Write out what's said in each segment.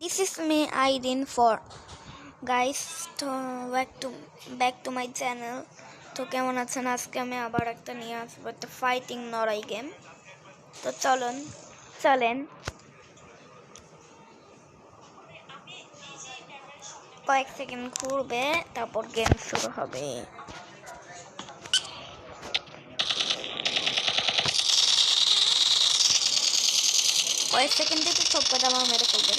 This is me Irene for guys to back to my channel. তো কেমন আছেন? আজকে আমি আবার একটা নিয়ে আসবো, একটা ফাইটিং লড়াই গেম। তো চলেন কয়েক সেকেন্ড ঘুরবে, তারপর গেম শুরু হবে। কয়েক সেকেন্ডে তো সব কথা আমার মেরে ফেলবে।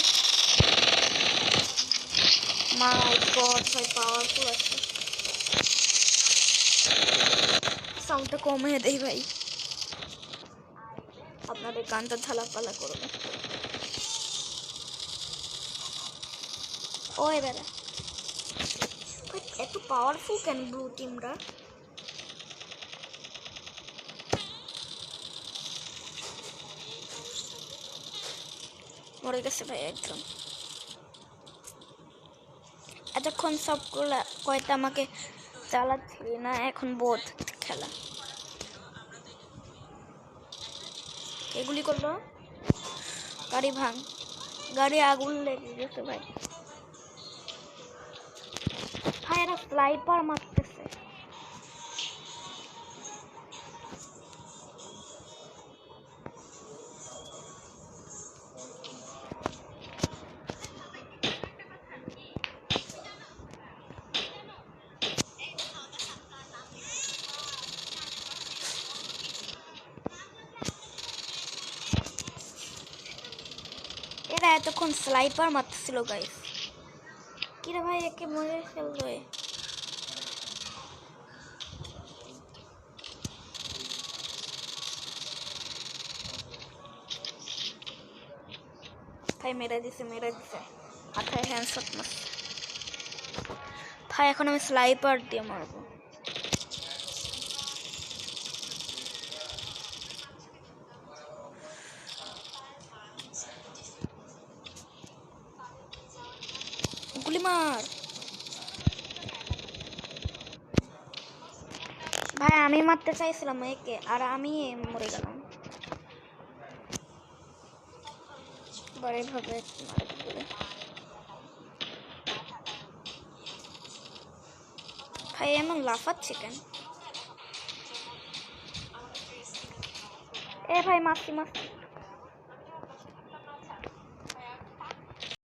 মাই গড, ভাই পাওয়ারফুল আছে। সাউন্ডটা কমে দেই ভাই, আপনাদের গানটা ঝালাপালা করবে। ও এবারে এত পাওয়ারফুল কেন ব্লু টিমরা? মরে গেছে ভাই একদম। এতক্ষণ সবগুলা কয়টা আমাকে চালাচ্ছিলি না, এখন বোধ খেলা। এগুলি করলো, গাড়ি ভাঙ, গাড়ি আগুন লেগে গেছে ভাই। ভাই এরা স্নাইপার মারতেছে। এরা এতক্ষণ স্নাইপার মারতেছিল গাইস। কিরে ভাই, একে মরে ফেলবে। ভাই মেরে দিছে মাথায় হ্যান্ডশট মারছে ভাই। এখন আমি স্নাইপার দিয়ে মারবো। গুলি মার ভাই। আমি মারতে চাইছিলাম একে, আর আমি মরে গেলাম। এবার এভাবে ভাই এমন লাফাচ্ছে কেন? এ ভাই মারছি।